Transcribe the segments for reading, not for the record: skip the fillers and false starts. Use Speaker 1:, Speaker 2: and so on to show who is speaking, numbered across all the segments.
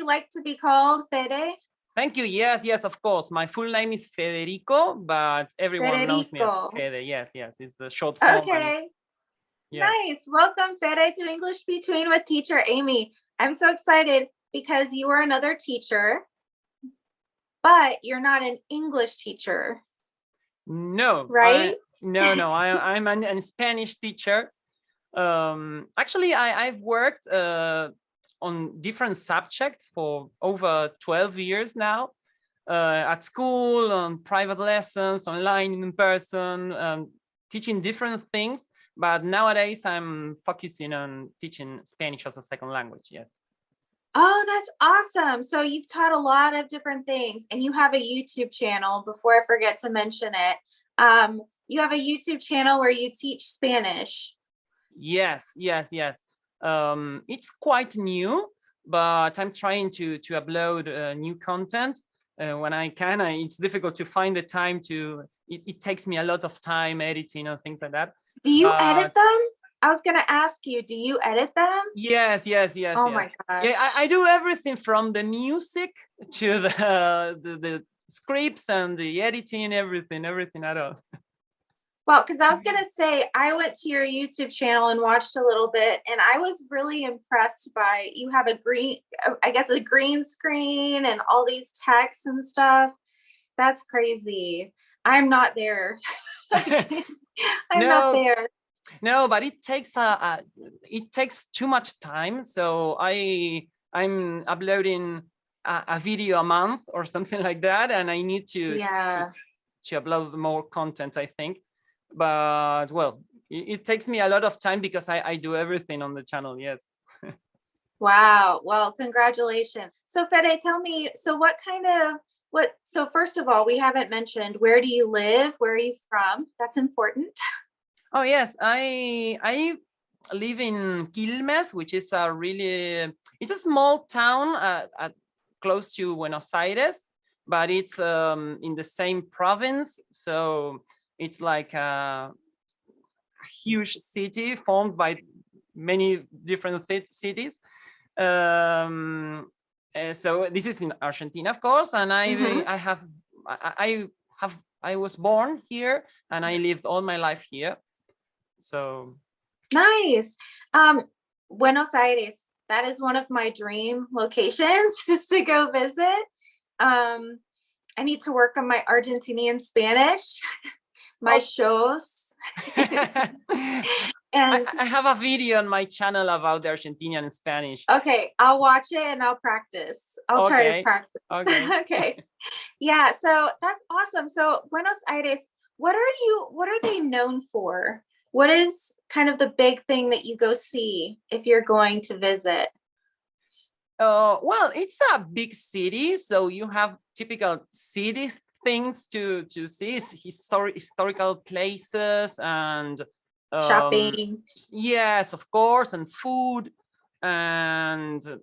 Speaker 1: you like to be called, Fede?
Speaker 2: Thank you. Yes, yes, of course. My full name is Federico, but everyone knows me as Fede. Yes, yes, it's the short form.
Speaker 1: Okay. Nice. Welcome, Fede, to English Between with teacher Amy. I'm so excited because you are another teacher, but you're not an English teacher.
Speaker 2: No.
Speaker 1: Right?
Speaker 2: I'm a Spanish teacher. Actually, I've worked on different subjects for over 12 years now, at school, on private lessons, online, in person, teaching different things. But nowadays, I'm focusing on teaching Spanish as a second language. Yes.
Speaker 1: Oh, that's awesome. So you've taught a lot of different things, and you have a YouTube channel. Before I forget to mention it, you have a YouTube channel where you teach Spanish.
Speaker 2: Yes. It's quite new, but I'm trying to upload new content when I can. It's difficult to find the time to. It takes me a lot of time editing or things like that.
Speaker 1: Do you edit them? I was going to ask you, do you edit them?
Speaker 2: Yes.
Speaker 1: Oh my gosh.
Speaker 2: Yeah, I do everything from the music to the scripts and the editing, everything at all.
Speaker 1: Well, because I was going to say, I went to your YouTube channel and watched a little bit, and I was really impressed by, you have a green screen and all these texts and stuff. That's crazy. I'm not there. I'm not there.
Speaker 2: No, but it takes too much time. So I'm uploading a video a month or something like that, and I need to upload more content, I think. But well, it takes me a lot of time because I do everything on the channel. Yes.
Speaker 1: Wow. Well, congratulations. So Fede, tell me, so so first of all, we haven't mentioned, where do you live? Where are you from? That's important.
Speaker 2: Oh yes, I live in Quilmes, which is it's a small town close to Buenos Aires, but it's in the same province. So it's like a huge city formed by many different cities. So this is in Argentina, of course, and I was born here and I lived all my life here. So
Speaker 1: nice. Buenos Aires, that is one of my dream locations just to go visit. I need to work on my Argentinian Spanish, my shows.
Speaker 2: And I have a video on my channel about the Argentinian Spanish.
Speaker 1: Okay, I'll watch it and I'll practice. I'll try to practice.
Speaker 2: Okay.
Speaker 1: Okay. Yeah, so that's awesome. So Buenos Aires, what are they known for? What is kind of the big thing that you go see if you're going to visit?
Speaker 2: Well, it's a big city, so you have typical city things to see, historical places and
Speaker 1: shopping.
Speaker 2: Yes, of course, and food. And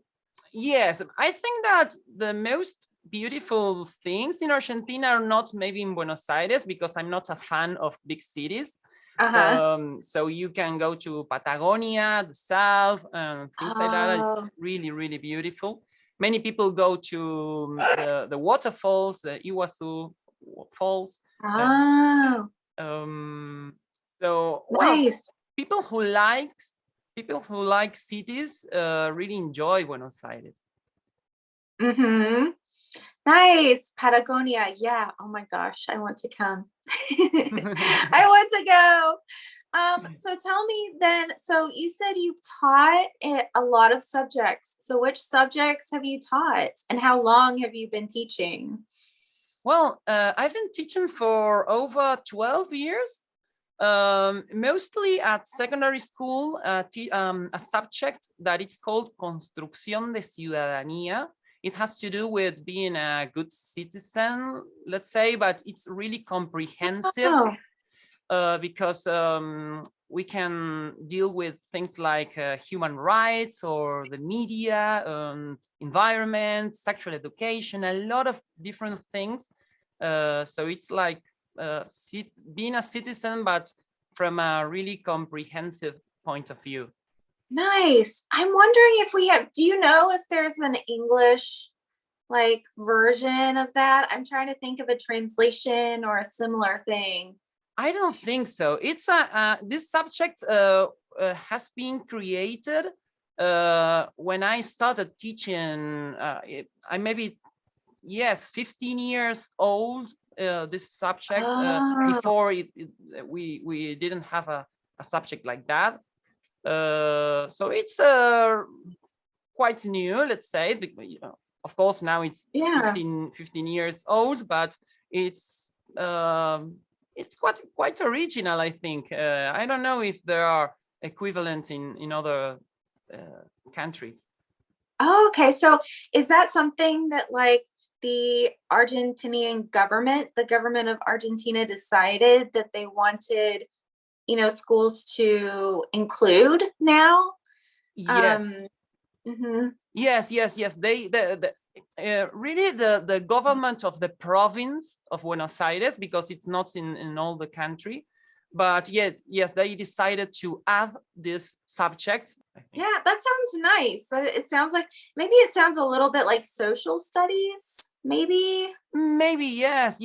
Speaker 2: yes, I think that the most beautiful things in Argentina are not maybe in Buenos Aires, because I'm not a fan of big cities. So you can go to Patagonia, the south, and things like that. It's really, really beautiful. Many people go to the waterfalls, the Iguazu falls. So well,
Speaker 1: nice.
Speaker 2: People who like cities really enjoy Buenos Aires.
Speaker 1: Nice. Patagonia. Yeah. Oh my gosh, I want to come. I want to go. So tell me then, so you said you've taught a lot of subjects. So which subjects have you taught and how long have you been teaching?
Speaker 2: Well, I've been teaching for over 12 years, mostly at secondary school, a subject that it's called Construcción de Ciudadanía. It has to do with being a good citizen, let's say, but it's really comprehensive because we can deal with things like human rights or the media, environment, sexual education, a lot of different things. So it's like being a citizen, but from a really comprehensive point of view.
Speaker 1: Nice. I'm wondering if we have, do you know if there's an English like version of that? I'm trying to think of a translation or a similar thing.
Speaker 2: I don't think so. It's this subject has been created when I started teaching. I maybe, yes, 15 years old. This subject
Speaker 1: Oh,
Speaker 2: before we didn't have a subject like that. So it's quite new, let's say. Of course, now it's
Speaker 1: yeah.
Speaker 2: 15 years old, but it's quite original, I think. I don't know if there are equivalent in other countries.
Speaker 1: Oh, okay. So is that something that like the Argentinian government, the government of Argentina decided that they wanted, schools to include now?
Speaker 2: Yes,
Speaker 1: Um, mhm.
Speaker 2: yes. Really the government of the province of Buenos Aires, because it's not in all the country, but yet yes, they decided to add this subject, I think.
Speaker 1: Yeah, that sounds nice. It sounds like maybe it sounds a little bit like social studies, maybe.
Speaker 2: Maybe, yes.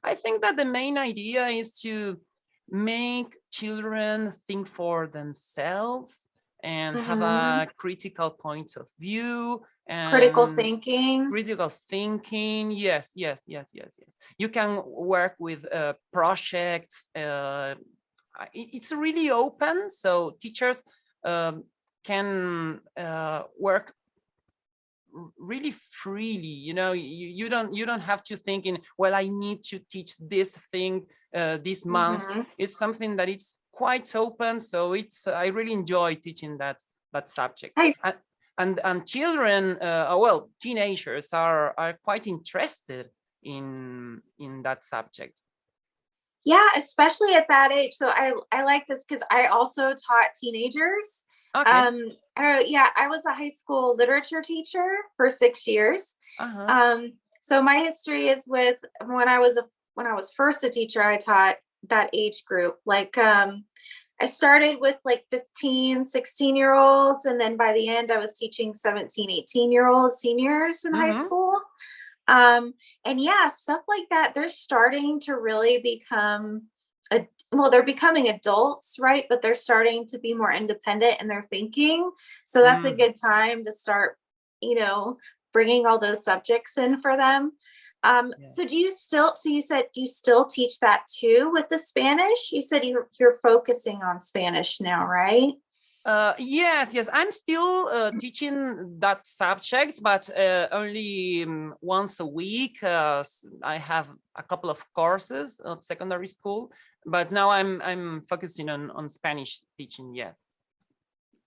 Speaker 2: I think that the main idea is to make children think for themselves and have
Speaker 1: Hmm.
Speaker 2: a critical point of view
Speaker 1: Critical
Speaker 2: and
Speaker 1: thinking.
Speaker 2: critical thinking. Yes. You can work with projects. It's really open, so teachers um, can work really freely. You don't have to think in, well, I need to teach this thing this month.
Speaker 1: Hmm.
Speaker 2: It's something that it's quite open, so it's I really enjoy teaching that subject.
Speaker 1: Nice.
Speaker 2: And children, well, teenagers are quite interested in that subject.
Speaker 1: Yeah, especially at that age. So I like this because I also taught teenagers.
Speaker 2: Okay.
Speaker 1: I don't know, yeah, I was a high school literature teacher for 6 years.
Speaker 2: Uh-huh.
Speaker 1: So my history is with when I was first a teacher, I taught that age group. Like I started with like 15, 16-year olds, and then by the end I was teaching 17, 18-year-old seniors in high
Speaker 2: Mm-hmm.
Speaker 1: school. And yeah, stuff like that, they're starting to really become they're becoming adults, right? But they're starting to be more independent in their thinking. So that's a
Speaker 2: Mm.
Speaker 1: good time to start, you know, bringing all those subjects in for them.
Speaker 2: Yeah.
Speaker 1: So you said, do you still teach that too with the Spanish? You said you're focusing on Spanish now, right?
Speaker 2: Yes. I'm still teaching that subject, but only once a week. I have a couple of courses at secondary school, but now I'm focusing on Spanish teaching. Yes.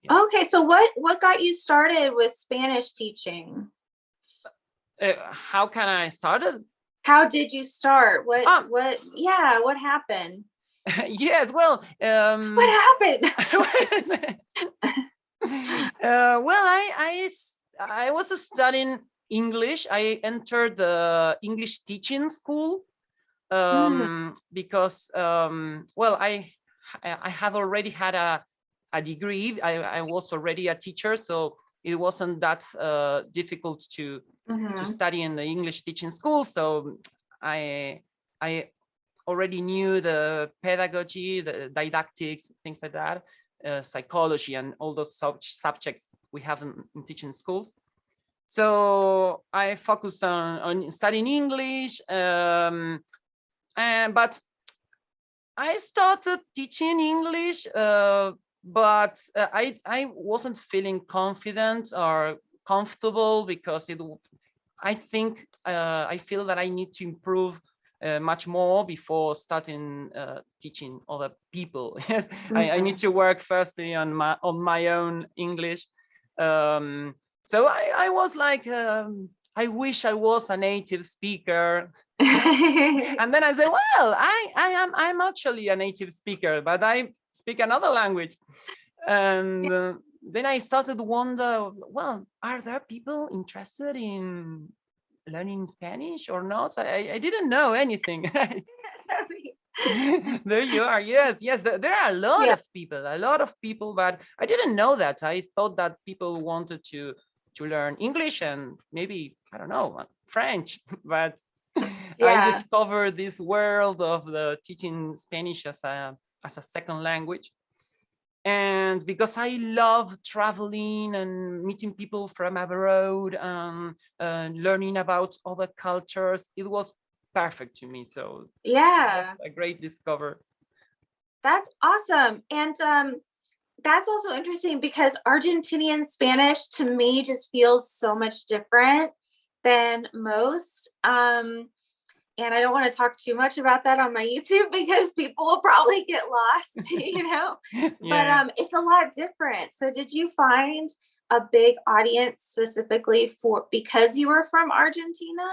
Speaker 1: Okay, so what got you started with Spanish teaching?
Speaker 2: How can I start it?
Speaker 1: How did you start?
Speaker 2: Ah,
Speaker 1: Yeah, what happened?
Speaker 2: yes. Well,
Speaker 1: What happened?
Speaker 2: well, I was studying English. I entered the English teaching school
Speaker 1: Mm,
Speaker 2: because well, I have already had a degree. I was already a teacher, so it wasn't that difficult to
Speaker 1: mhm.
Speaker 2: study in the English teaching school. So I already knew the pedagogy, the didactics, things like that, psychology, and all those subjects we have in teaching schools. So I focused on studying English, but I started teaching English, but I wasn't feeling confident or comfortable because I think I feel that I need to improve much more before starting teaching other people. Yes, I need
Speaker 1: Mhm.
Speaker 2: to work firstly on my own English. So I was like, I wish I was a native speaker. And then I said, well, I'm actually a native speaker, but I speak another language. And then I started to wonder, well, are there people interested in learning Spanish or not? I didn't know anything. There you are. Yes, yes. There are a lot of people, but I didn't know that. I thought that people wanted to learn English and maybe, I don't know, French, but I discovered this world of the teaching Spanish as a second language. And because I love traveling and meeting people from abroad and learning about other cultures, it was perfect to me. So
Speaker 1: yeah,
Speaker 2: a great discovery.
Speaker 1: that's awesome. And that's also interesting because Argentinian Spanish to me just feels so much different than most. And I don't want to talk too much about that on my YouTube because people will probably get lost, but it's a lot different. So did you find a big audience specifically because you were from Argentina?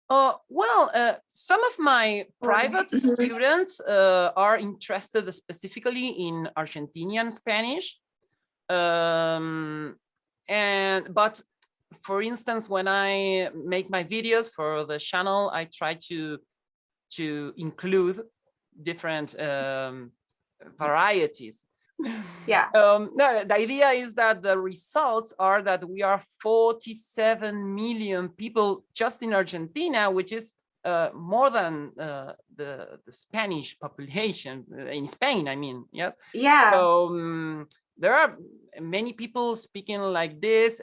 Speaker 2: Well, some of my private students are interested specifically in Argentinian Spanish. But for instance, when I make my videos for the channel, I try to include different varieties.
Speaker 1: Yeah.
Speaker 2: No, the idea is that the results are that we are 47 million people just in Argentina, which is more than the Spanish population in Spain, I mean, yes?
Speaker 1: Yeah.
Speaker 2: So there are many people speaking like this.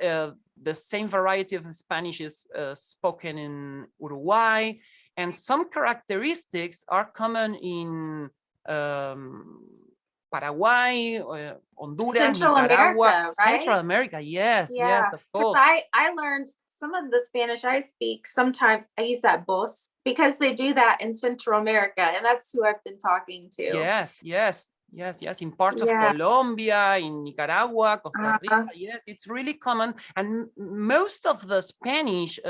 Speaker 2: The same variety of Spanish is spoken in Uruguay, and some characteristics are common in Paraguay, Honduras,
Speaker 1: Central
Speaker 2: Nicaragua,
Speaker 1: America, right?
Speaker 2: Central America, yes,
Speaker 1: yeah.
Speaker 2: yes, of course.
Speaker 1: I learned some of the Spanish I speak. Sometimes I use that vos because they do that in Central America, and that's who I've been talking to.
Speaker 2: Yes, yes, yes, yes. In parts of Colombia, in Nicaragua, Costa Rica, yes, it's really common. And most of the Spanish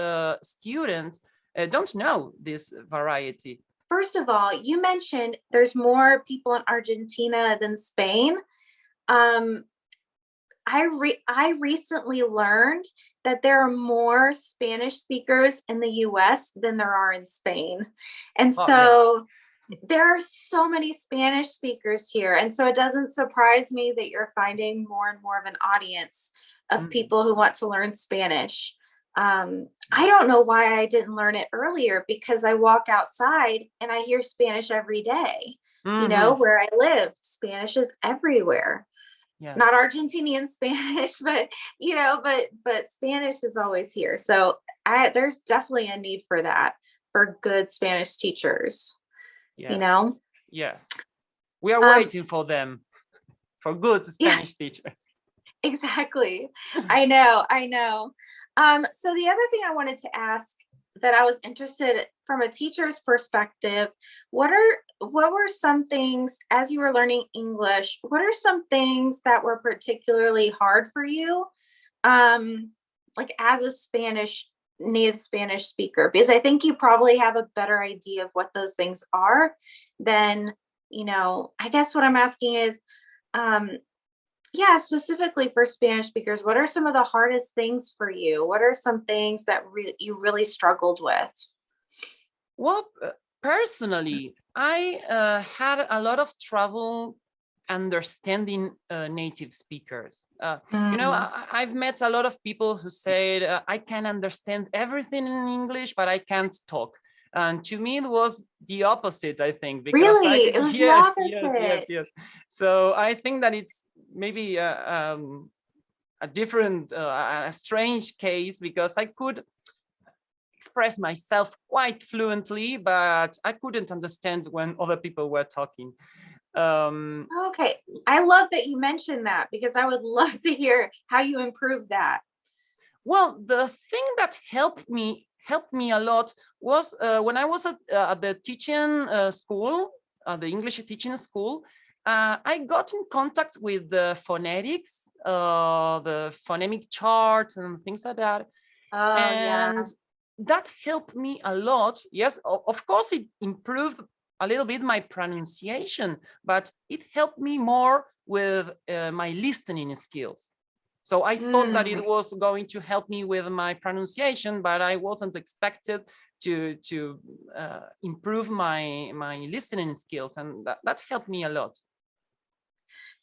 Speaker 2: students don't know this variety.
Speaker 1: First of all, you mentioned there's more people in Argentina than Spain. I recently learned that there are more Spanish speakers in the US than there are in Spain. And so there are so many Spanish speakers here. And so it doesn't surprise me that you're finding more and more of an audience of people who want to learn Spanish. I don't know why I didn't learn it earlier, because I walk outside and I hear Spanish every day. Where I live, Spanish is everywhere. Yeah. Not Argentinian Spanish, but but Spanish is always here. So there's definitely a need for that, for good Spanish teachers.
Speaker 2: Yes. Yes. We are waiting for them, for good Spanish teachers.
Speaker 1: Exactly. I know. So the other thing I wanted to ask, that I was interested from a teacher's perspective, what were some things as you were learning English? What are some things that were particularly hard for you, like as a native Spanish speaker? Because I think you probably have a better idea of what those things are than, I guess what I'm asking is, specifically for Spanish speakers, what are some of the hardest things for you? What are some things that you really struggled with?
Speaker 2: Well, personally, I had a lot of trouble understanding native speakers. I've met a lot of people who said, I can understand everything in English, but I can't talk. And to me, it was the opposite, I think. Because
Speaker 1: really? It was the opposite?
Speaker 2: Yes. So I think that it's maybe a different, a strange case, because I could express myself quite fluently, but I couldn't understand when other people were talking.
Speaker 1: Okay, I love that you mentioned that, because I would love to hear how you improved that.
Speaker 2: Well, the thing that helped me a lot was when I was at the teaching school, the English teaching school. I got in contact with the phonetics, the phonemic charts and things like that. And that helped me a lot. Yes, of course, it improved a little bit my pronunciation, but it helped me more with my listening skills. So I thought that it was going to help me with my pronunciation, but I wasn't expected to improve my listening skills, and that helped me a lot.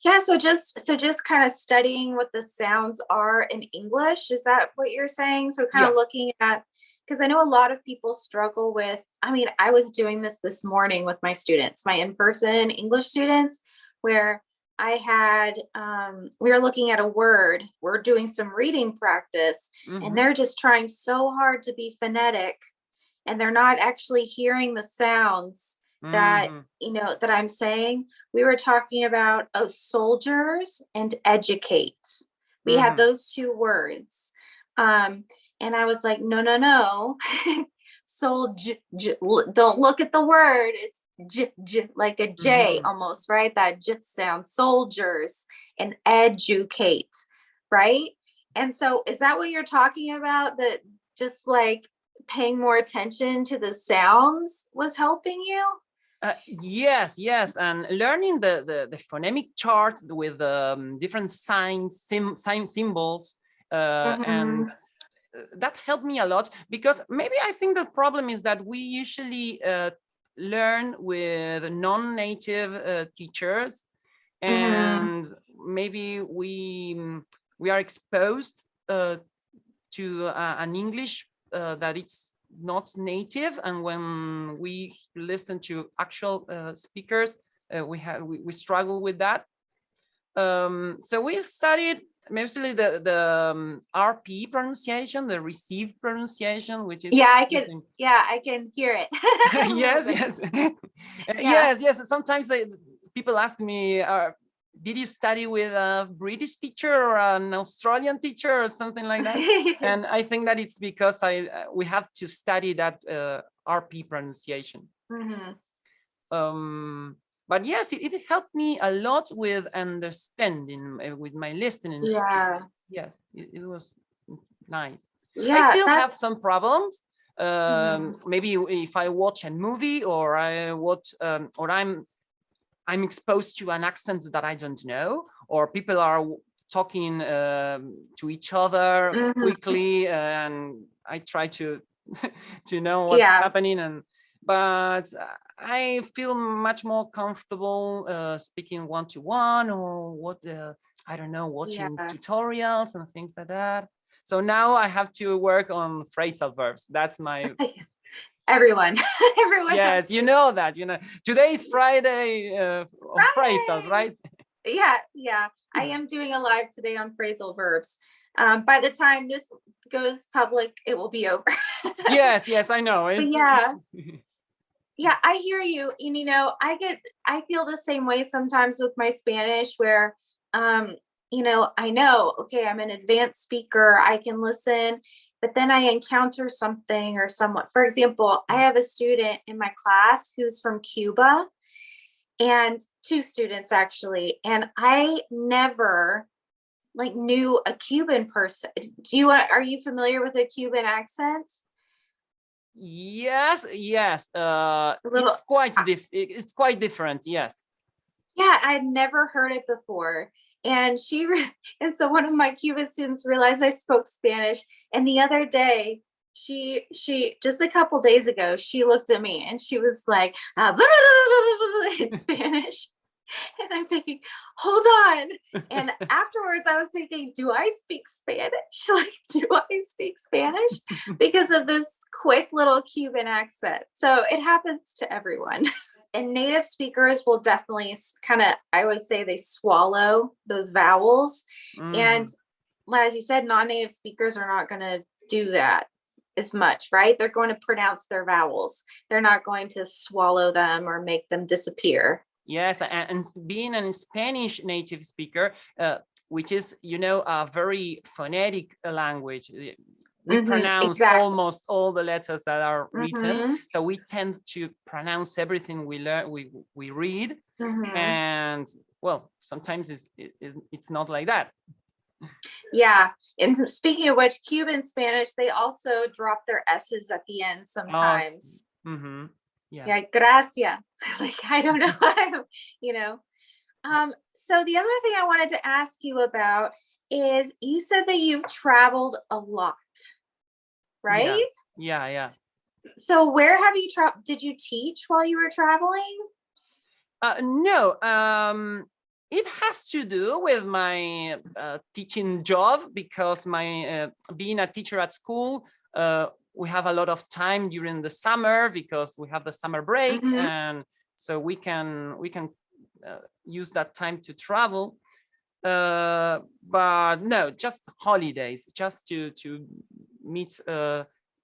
Speaker 1: Yeah, so just kind of studying what the sounds are in English, is that what you're saying? So kind of looking at, because I know a lot of people struggle with, I mean, I was doing this morning with my students, my in-person English students, where I had, we were looking at a word, we're doing some reading practice, and they're just trying so hard to be phonetic, and they're not actually hearing the sounds that, you know, that I'm saying. We were talking about soldiers and educate. We had those two words. And I was like, no. Don't look at the word. It's like a J almost, right? That just sounds, soldiers and educate, right? And so is that what you're talking about? That just like paying more attention to the sounds was helping you?
Speaker 2: Yes, and learning the phonemic chart with different signs, symbols, and that helped me a lot, because maybe I think the problem is that we usually learn with non-native teachers, and maybe we are exposed to an English that it's not native, and when we listen to actual speakers, we struggle with that. So we studied mostly the RP pronunciation, the received pronunciation, which is
Speaker 1: I can hear it.
Speaker 2: yes. Sometimes people ask me, did you study with a British teacher or an Australian teacher or something like that? And I think that it's because we have to study that RP pronunciation. But yes, it helped me a lot with understanding, with my listening. Yes, it was nice. I still have some problems. Maybe if I watch a movie, or I watch, or I'm exposed to an accent that I don't know, or people are talking to each other quickly, and I try to know what's happening. But I feel much more comfortable speaking one-to-one, or I don't know, watching tutorials and things like that. So now I have to work on phrasal verbs. That's my
Speaker 1: everyone.
Speaker 2: Yes, you know that. Today is Friday of phrasals, right?
Speaker 1: Yeah. I am doing a live today on phrasal verbs. By the time this goes public, it will be over.
Speaker 2: Yes, I know.
Speaker 1: Yeah, I hear you. And I feel the same way sometimes with my Spanish, where I know, okay, I'm an advanced speaker, I can listen, but then I encounter something or someone. For example, I have a student in my class who's from Cuba, and two students actually, and I never knew a Cuban person. Are you familiar with a Cuban accent?
Speaker 2: Yes. It's quite different. Yes.
Speaker 1: Yeah, I'd never heard it before. And and so one of my Cuban students realized I spoke Spanish. And the other day, she just a couple days ago, she looked at me and she was like, in Spanish. And I'm thinking, hold on. And afterwards I was thinking, do I speak Spanish? Do I speak Spanish? Because of this quick little Cuban accent. So it happens to everyone. And native speakers will definitely I always say they swallow those vowels. And as you said, non-native speakers are not going to do that as much, right? They're going to pronounce their vowels. They're not going to swallow them or make them disappear.
Speaker 2: Yes, and being a Spanish native speaker, which is, a very phonetic language. We pronounce almost all the letters that are written, so we tend to pronounce everything we learn, we read, and well, sometimes it's not like that.
Speaker 1: Yeah, and speaking of which, Cuban Spanish, they also drop their S's at the end sometimes. Yeah, gracias. I don't know, So the other thing I wanted to ask you about is you said that you've traveled a lot, right?
Speaker 2: Yeah.
Speaker 1: So where have you traveled? Did you teach while you were traveling?
Speaker 2: No, it has to do with my teaching job, because my being a teacher at school, we have a lot of time during the summer because we have the summer break, and so we can use that time to travel. But no, just holidays, just to meet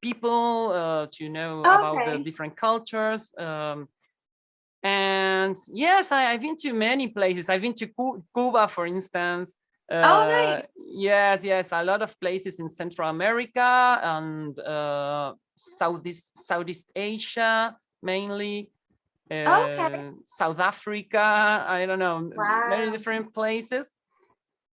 Speaker 2: people, to know about the different cultures. And yes, I've been to many places. I've been to Cuba, for instance.
Speaker 1: Nice.
Speaker 2: Yes, a lot of places in Central America and Southeast Asia, mainly. South Africa, I don't know, many different places.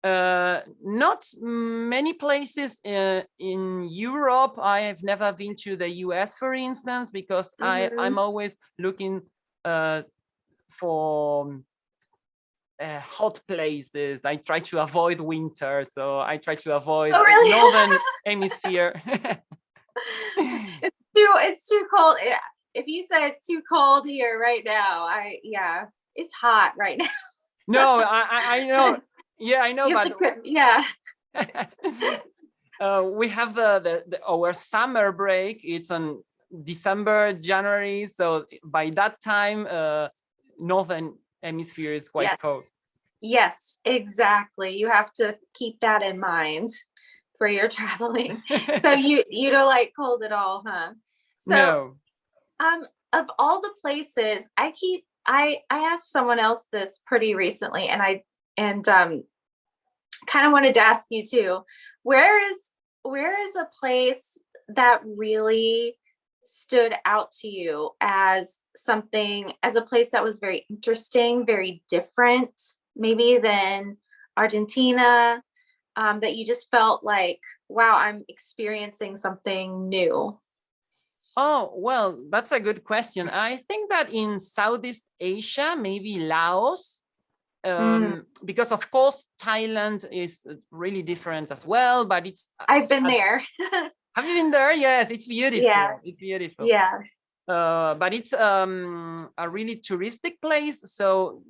Speaker 2: Not many places in Europe. I have never been to the US, for instance, because I'm always looking for hot places. I try to avoid winter, so I try to avoid northern hemisphere.
Speaker 1: It's too cold. If you say it's too cold here right now, it's hot right now.
Speaker 2: No, I know. Yeah, I know, but we have our summer break. It's on December, January. So by that time, northern hemisphere is quite cold.
Speaker 1: Yes, exactly. You have to keep that in mind for your traveling. So you don't like cold at all, huh? So
Speaker 2: no.
Speaker 1: Of all the places, I asked someone else this pretty recently, and I kind of wanted to ask you too. Where is a place that really stood out to you as a place that was very interesting, very different, maybe than Argentina, that you just felt like, wow, I'm experiencing something new?
Speaker 2: Oh, well, that's a good question. I think that in Southeast Asia, maybe Laos, because of course Thailand is really different as well, but
Speaker 1: I've been there.
Speaker 2: Have you been there? Yes, it's beautiful.
Speaker 1: Yeah.
Speaker 2: It's beautiful.
Speaker 1: Yeah.
Speaker 2: But it's a really touristic place. So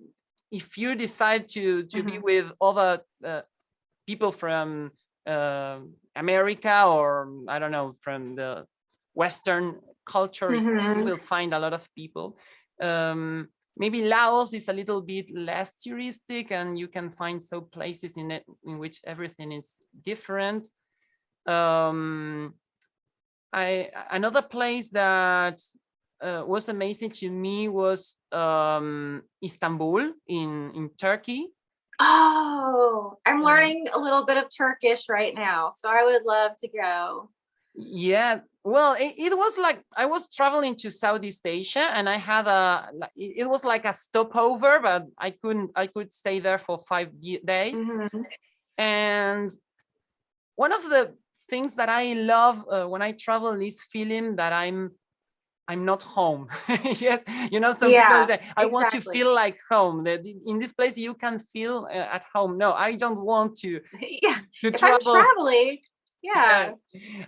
Speaker 2: if you decide to be with other people from America, or I don't know, from the Western culture, you will find a lot of people. Maybe Laos is a little bit less touristic, and you can find places in which everything is different. Another place that was amazing to me was Istanbul in Turkey.
Speaker 1: Oh, I'm learning a little bit of Turkish right now, so I would love to go.
Speaker 2: Yeah, well, it was like I was traveling to Southeast Asia, and I had it was like a stopover, but I could stay there for 5 days. And one of the things that I love when I travel is feeling that I'm not home. Yes, some people say I want to feel like home. That in this place you can feel at home. No, I don't want to.
Speaker 1: To travel. I'm traveling. Yeah.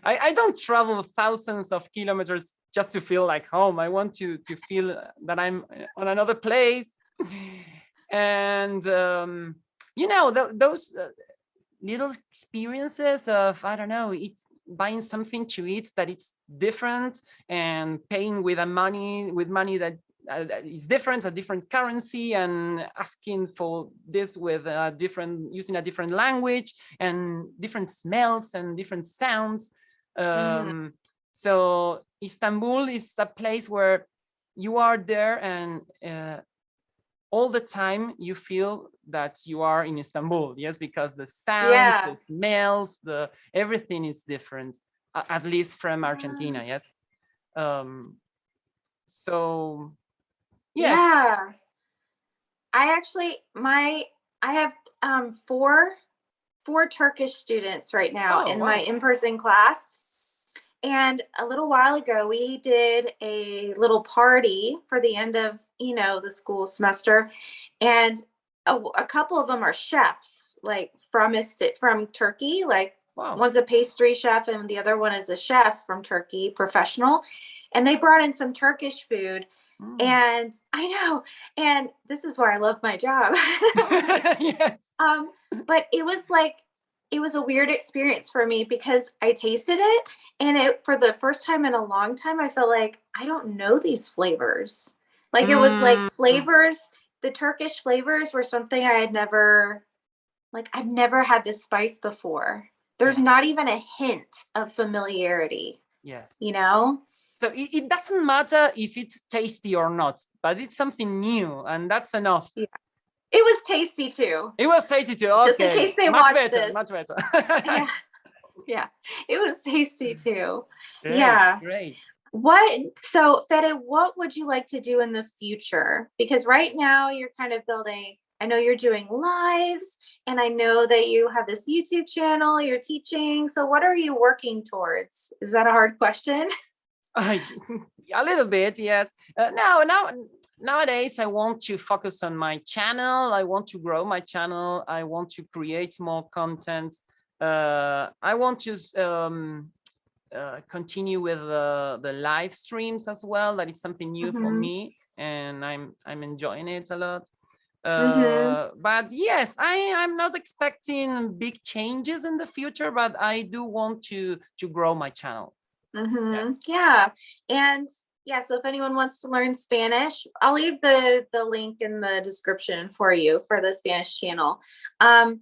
Speaker 2: I don't travel thousands of kilometers just to feel like home. I want to feel that I'm on another place. And those little experiences of, I don't know, it's buying something to eat that it's different, and paying with money that is different, a different currency, and asking for this with using a different language, and different smells and different sounds. So Istanbul is a place where you are there, and all the time you feel that you are in Istanbul. Yes, because the sounds, the smells, everything is different, at least from Argentina. Yes. So yes.
Speaker 1: Yeah. I have four Turkish students right now in my in-person class. And a little while ago, we did a little party for the end of, the school semester. And a couple of them are chefs, like from Turkey. Like
Speaker 2: Wow.
Speaker 1: one's a pastry chef and the other one is a chef from Turkey, professional. And they brought in some Turkish food. And I know, and this is where I love my job.
Speaker 2: Yes.
Speaker 1: But it was a weird experience for me because I tasted it, and it, for the first time in a long time, I felt like I don't know these flavors. Like it was like flavors, the Turkish flavors were something I had never, like I've never had this spice before. There's not even a hint of familiarity.
Speaker 2: Yes.
Speaker 1: You know?
Speaker 2: So it doesn't matter if it's tasty or not, but it's something new, and that's enough.
Speaker 1: Yeah. It was tasty too.
Speaker 2: It was tasty too. Okay.
Speaker 1: Just in case they
Speaker 2: much
Speaker 1: watch
Speaker 2: better,
Speaker 1: this.
Speaker 2: Much better.
Speaker 1: Yeah. Yeah. It was tasty too.
Speaker 2: Great,
Speaker 1: yeah.
Speaker 2: Great.
Speaker 1: So Fede, what would you like to do in the future? Because right now you're kind of building, I know you're doing lives, and I know that you have this YouTube channel, you're teaching. So what are you working towards? Is that a hard question?
Speaker 2: A little bit, yes. Nowadays, I want to focus on my channel. I want to grow my channel. I want to create more content. I want to continue with the live streams as well. That is something new for me, and I'm enjoying it a lot. But yes, I'm not expecting big changes in the future, but I do want to grow my channel.
Speaker 1: Yeah. And yeah, so if anyone wants to learn Spanish, I'll leave the link in the description for you for the Spanish channel. And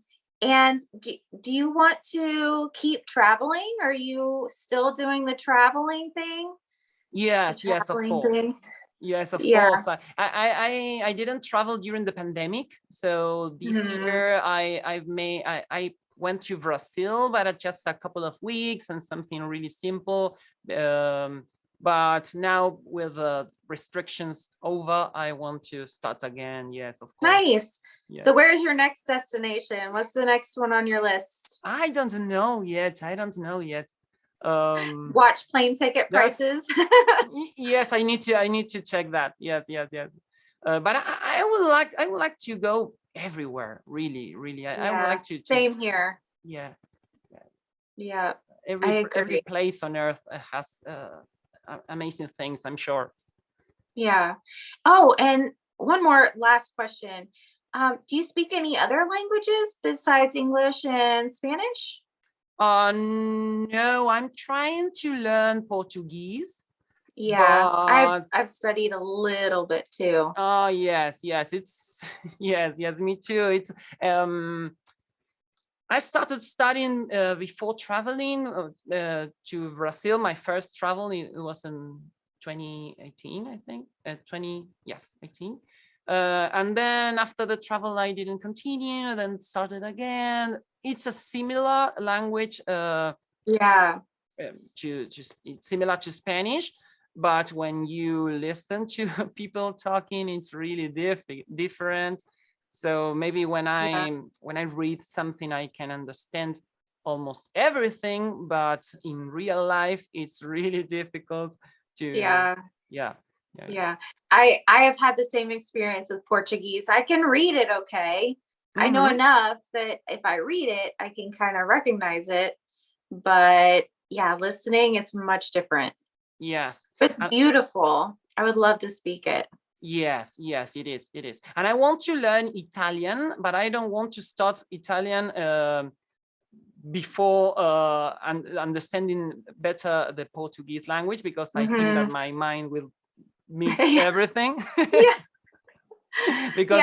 Speaker 1: do you want to keep traveling? Are you still doing the traveling thing?
Speaker 2: Yes, yes, of course.
Speaker 1: Thing?
Speaker 2: Yes, of course. I didn't travel during the pandemic, so this year I went to Brazil, but just a couple of weeks and something really simple. But now with the restrictions over, I want to start again. Yes, of course.
Speaker 1: Nice. Yeah. So where's your next destination? What's the next one on your list?
Speaker 2: I don't know yet.
Speaker 1: Watch plane ticket prices.
Speaker 2: Yes, I need to check that. Yes. But I would like to go everywhere. Really. I would like to.
Speaker 1: Same here.
Speaker 2: Yeah.
Speaker 1: Every
Speaker 2: place on earth has amazing things, I'm sure.
Speaker 1: Yeah. Oh, and one more last question. Do you speak any other languages besides English and Spanish?
Speaker 2: No, I'm trying to learn Portuguese.
Speaker 1: Yeah, I've studied a little bit too.
Speaker 2: Oh yes, it's yes, me too. It's I started studying before traveling to Brazil. My first travel, it was in 2018, I think. 18. And then after the travel, I didn't continue, then started again. It's a similar language. It's similar to Spanish, but when you listen to people talking, it's really different. So maybe when I read something, I can understand almost everything, but in real life, it's really difficult to.
Speaker 1: Yeah. I have had the same experience with Portuguese. I can read it okay. I know enough that if I read it, I can kind of recognize it. But yeah, listening, it's much different.
Speaker 2: Yes.
Speaker 1: It's beautiful. I would love to speak it.
Speaker 2: Yes, it is. And I want to learn Italian, but I don't want to start Italian before understanding better the Portuguese language, because I think that my mind will mix everything. Because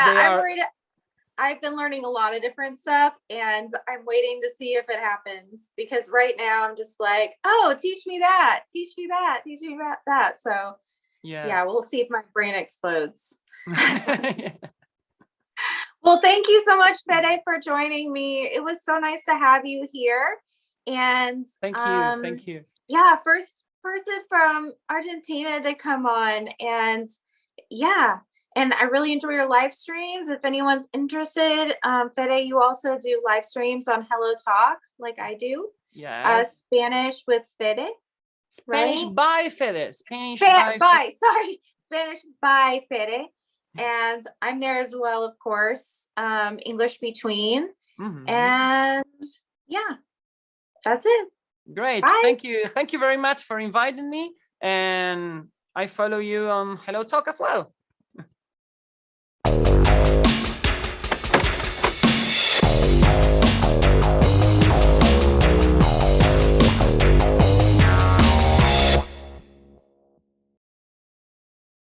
Speaker 1: I've been learning a lot of different stuff, and I'm waiting to see if it happens, because right now I'm just like, oh, teach me that, teach me that. So yeah, we'll see if my brain explodes. Well, thank you so much, Fede, for joining me. It was so nice to have you here. And
Speaker 2: thank you.
Speaker 1: Yeah, first person from Argentina to come on. And and I really enjoy your live streams. If anyone's interested, Fede, you also do live streams on HelloTalk, like I do.
Speaker 2: Yeah.
Speaker 1: Spanish with Fede.
Speaker 2: Spanish by Fede. Spanish
Speaker 1: by Fede. And I'm there as well, of course. English between. And yeah, that's it.
Speaker 2: Great.
Speaker 1: Bye.
Speaker 2: Thank you. Thank you very much for inviting me. And I follow you on HelloTalk as well.